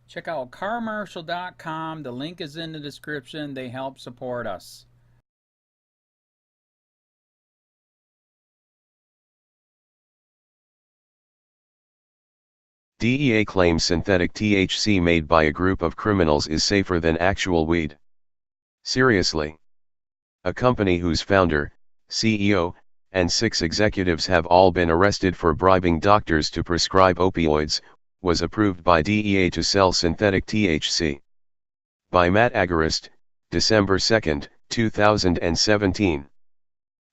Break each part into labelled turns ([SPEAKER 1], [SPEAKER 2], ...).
[SPEAKER 1] Check out carmarshal.com. The link is in the description. They help support us.
[SPEAKER 2] DEA claims synthetic THC made by a group of criminals is safer than actual weed. Seriously. A company whose founder, CEO, and 6 executives have all been arrested for bribing doctors to prescribe opioids, was approved by DEA to sell synthetic THC. By Matt Agarist, December 2, 2017.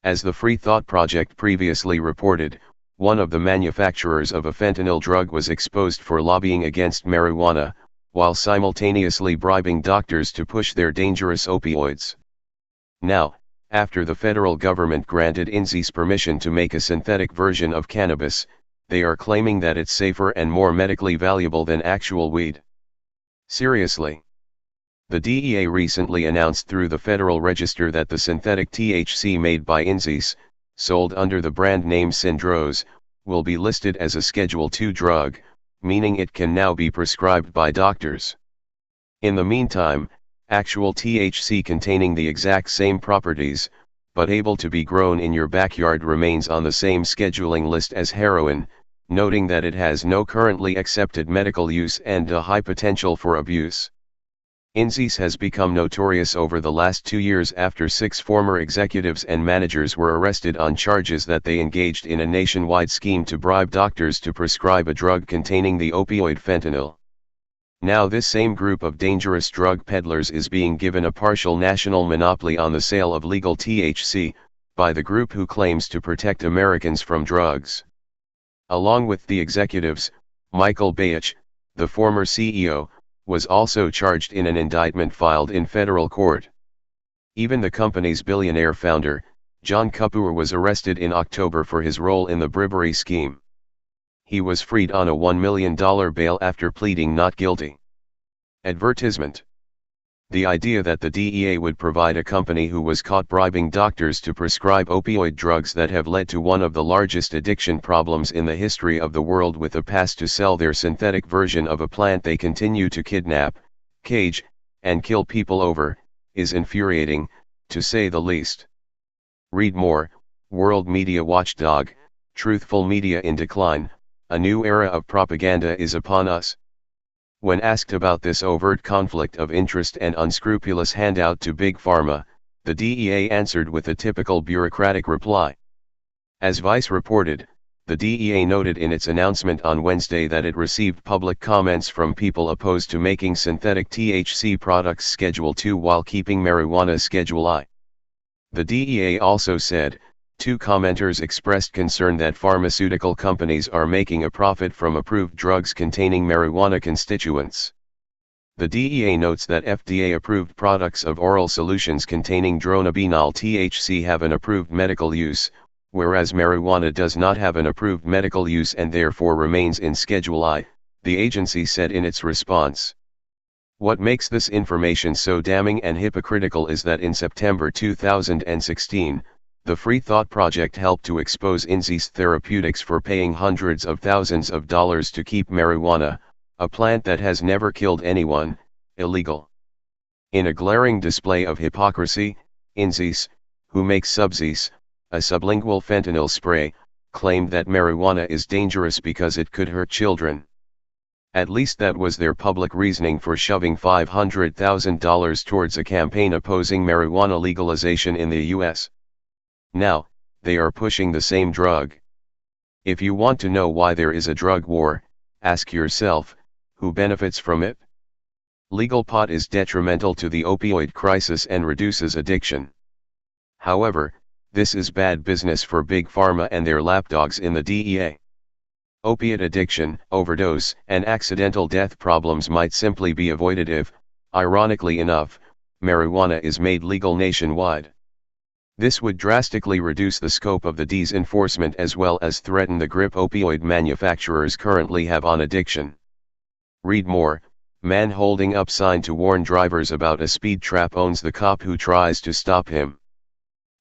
[SPEAKER 2] As the Free Thought Project previously reported, one of the manufacturers of a fentanyl drug was exposed for lobbying against marijuana, while simultaneously bribing doctors to push their dangerous opioids. Now, after the federal government granted INZIS permission to make a synthetic version of cannabis, they are claiming that it's safer and more medically valuable than actual weed. Seriously. The DEA recently announced through the Federal Register that the synthetic THC made by INZIS, sold under the brand name Syndrose, will be listed as a Schedule II drug, meaning it can now be prescribed by doctors. In the meantime, actual THC containing the exact same properties, but able to be grown in your backyard remains on the same scheduling list as heroin, noting that it has no currently accepted medical use and a high potential for abuse. INZIS has become notorious over the last 2 years after 6 former executives and managers were arrested on charges that they engaged in a nationwide scheme to bribe doctors to prescribe a drug containing the opioid fentanyl. Now this same group of dangerous drug peddlers is being given a partial national monopoly on the sale of legal THC, by the group who claims to protect Americans from drugs. Along with the executives, Michael Bayach, the former CEO, was also charged in an indictment filed in federal court. Even the company's billionaire founder, John COPWA, was arrested in October for his role in the bribery scheme. He was freed on a $1 million bail after pleading not guilty. Advertisement. The idea that the DEA would provide a company who was caught bribing doctors to prescribe opioid drugs that have led to one of the largest addiction problems in the history of the world with a pass to sell their synthetic version of a plant they continue to kidnap, cage, and kill people over, is infuriating, to say the least. Read more. World Media Watchdog, Truthful Media in Decline, a new era of propaganda is upon us. When asked about this overt conflict of interest and unscrupulous handout to Big Pharma, the DEA answered with a typical bureaucratic reply. As Vice reported, the DEA noted in its announcement on Wednesday that it received public comments from people opposed to making synthetic THC products Schedule II while keeping marijuana Schedule I. The DEA also said, 2 commenters expressed concern that pharmaceutical companies are making a profit from approved drugs containing marijuana constituents. The DEA notes that FDA-approved products of oral solutions containing dronabinol THC have an approved medical use, whereas marijuana does not have an approved medical use and therefore remains in Schedule I, the agency said in its response. What makes this information so damning and hypocritical is that in September 2016, the Free Thought Project helped to expose INZIS Therapeutics for paying hundreds of thousands of dollars to keep marijuana, a plant that has never killed anyone, illegal. In a glaring display of hypocrisy, INZIS, who makes Subzis, a sublingual fentanyl spray, claimed that marijuana is dangerous because it could hurt children. At least that was their public reasoning for shoving $500,000 towards a campaign opposing marijuana legalization in the US. Now, they are pushing the same drug. If you want to know why there is a drug war, ask yourself, who benefits from it? Legal pot is detrimental to the opioid crisis and reduces addiction. However, this is bad business for Big Pharma and their lapdogs in the DEA. Opiate addiction, overdose, and accidental death problems might simply be avoided if, ironically enough, marijuana is made legal nationwide. This would drastically reduce the scope of the DEA's enforcement as well as threaten the grip opioid manufacturers currently have on addiction. Read more. Man holding up sign to warn drivers about a speed trap owns the cop who tries to stop him.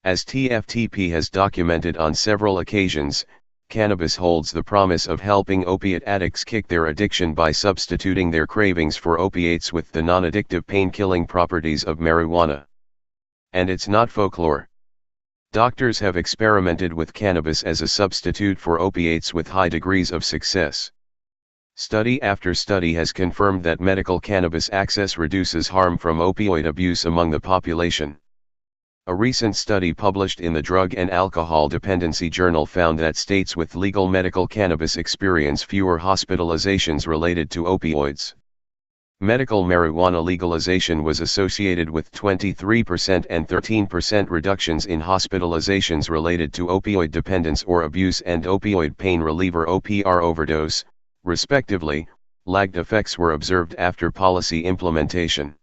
[SPEAKER 2] As TFTP has documented on several occasions, cannabis holds the promise of helping opiate addicts kick their addiction by substituting their cravings for opiates with the non-addictive pain-killing properties of marijuana. And it's not folklore. Doctors have experimented with cannabis as a substitute for opiates with high degrees of success. Study after study has confirmed that medical cannabis access reduces harm from opioid abuse among the population. A recent study published in the Drug and Alcohol Dependency Journal found that states with legal medical cannabis experience fewer hospitalizations related to opioids. Medical marijuana legalization was associated with 23% and 13% reductions in hospitalizations related to opioid dependence or abuse and opioid pain reliever (OPR) overdose, respectively. Lagged effects were observed after policy implementation.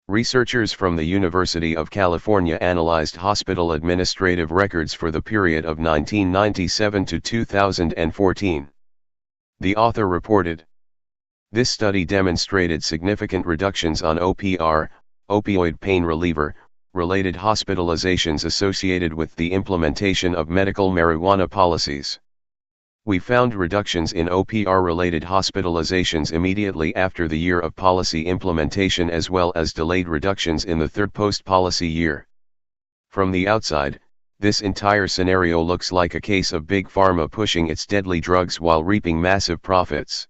[SPEAKER 2] Researchers from the University of California analyzed hospital administrative records for the period of 1997 to 2014. The author reported, "This study demonstrated significant reductions on OPR, opioid pain reliever, related hospitalizations associated with the implementation of medical marijuana policies. We found reductions in OPR-related hospitalizations immediately after the year of policy implementation as well as delayed reductions in the third post-policy year. From the outside, this entire scenario looks like a case of Big Pharma pushing its deadly drugs while reaping massive profits.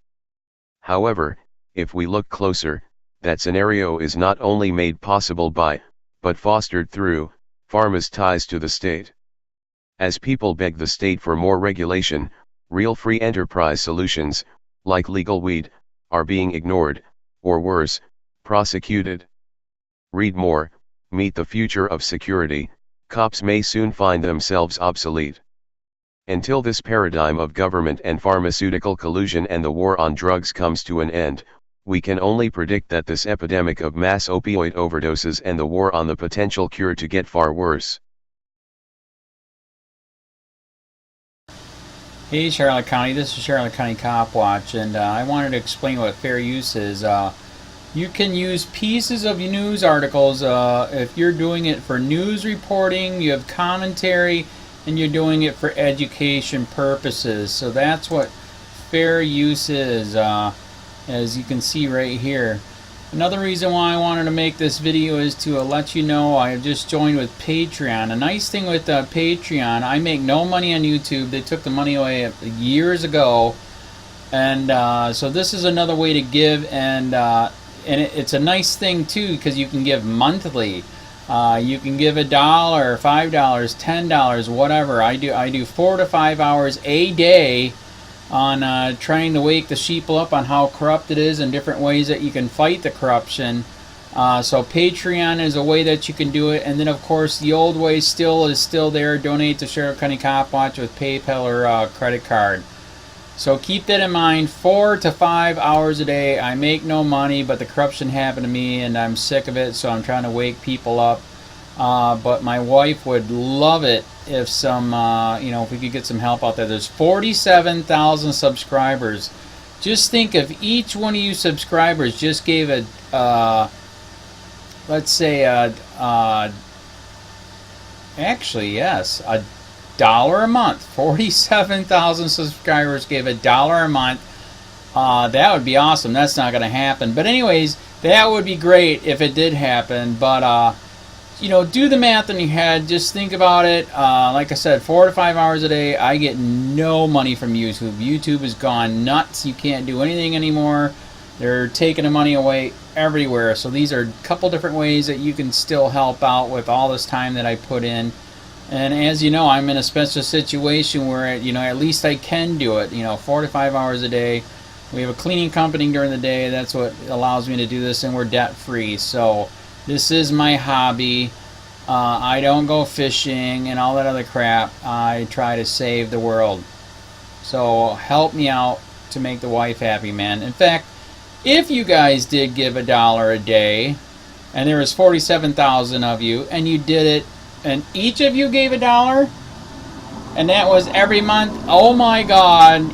[SPEAKER 2] However, if we look closer, that scenario is not only made possible by, but fostered through, pharma's ties to the state. As people beg the state for more regulation, real free enterprise solutions, like legal weed, are being ignored, or worse, prosecuted. Read more, meet the future of security, cops may soon find themselves obsolete. Until this paradigm of government and pharmaceutical collusion and the war on drugs comes to an end, we can only predict that this epidemic of mass opioid overdoses and the war on the potential cure to get far worse."
[SPEAKER 1] Hey Charlotte County, this is Charlotte County Cop Watch, and I wanted to explain what fair use is. You can use pieces of news articles if you're doing it for news reporting, you have commentary, and you're doing it for education purposes. So that's what fair use is, as you can see right here. Another reason why I wanted to make this video is to let you know I have just joined with Patreon. A nice thing with Patreon, I make no money on YouTube. They took the money away years ago, and so this is another way to give, and it's a nice thing too because you can give monthly. You can give $1, $5, $10, whatever. I do 4 to 5 hours a day on trying to wake the sheeple up on how corrupt it is and different ways that you can fight the corruption. So Patreon is a way that you can do it, and then of course the old way is still there. Donate to Sheriff County Cop Watch with PayPal or credit card. So keep that in mind. 4 to 5 hours a day. I make no money, but the corruption happened to me and I'm sick of it, so I'm trying to wake people up. But my wife would love it if if we could get some help out there. There's 47,000 subscribers. Just think if each one of you subscribers just gave let's say actually yes, $1 a month. 47,000 subscribers gave $1 a month. That would be awesome. That's not going to happen. But anyways, that would be great if it did happen. But do the math in your head. Just think about it. Like I said, 4 to 5 hours a day. I get no money from YouTube. YouTube has gone nuts. You can't do anything anymore. They're taking the money away everywhere. So these are a couple different ways that you can still help out with all this time that I put in. And as you know, I'm in a special situation where at least I can do it. 4 to 5 hours a day. We have a cleaning company during the day. That's what allows me to do this, and we're debt free. So this is my hobby. I don't go fishing and all that other crap. I try to save the world. So help me out to make the wife happy, man. In fact, if you guys did give $1 a day, and there was 47,000 of you, and you did it, and each of you gave $1, and that was every month, oh my God,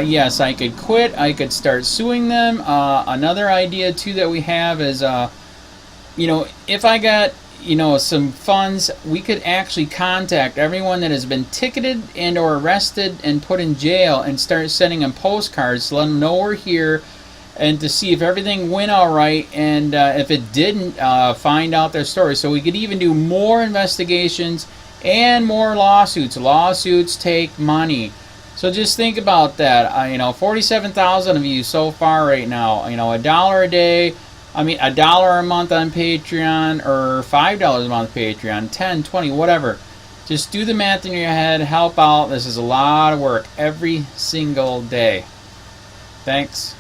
[SPEAKER 1] yes, I could quit. I could start suing them. Another idea too that we have is, if I got, you know, some funds, we could actually contact everyone that has been ticketed and or arrested and put in jail and start sending them postcards to let them know we're here, and to see if everything went all right, and if it didn't, find out their story. So we could even do more investigations and more lawsuits. Lawsuits take money. So just think about that. You know, 47,000 of you so far right now. You know, $1 a day. I mean, $1 a month on Patreon, or $5 a month Patreon, 10, 20, whatever. Just do the math in your head. Help out. This is a lot of work every single day. Thanks.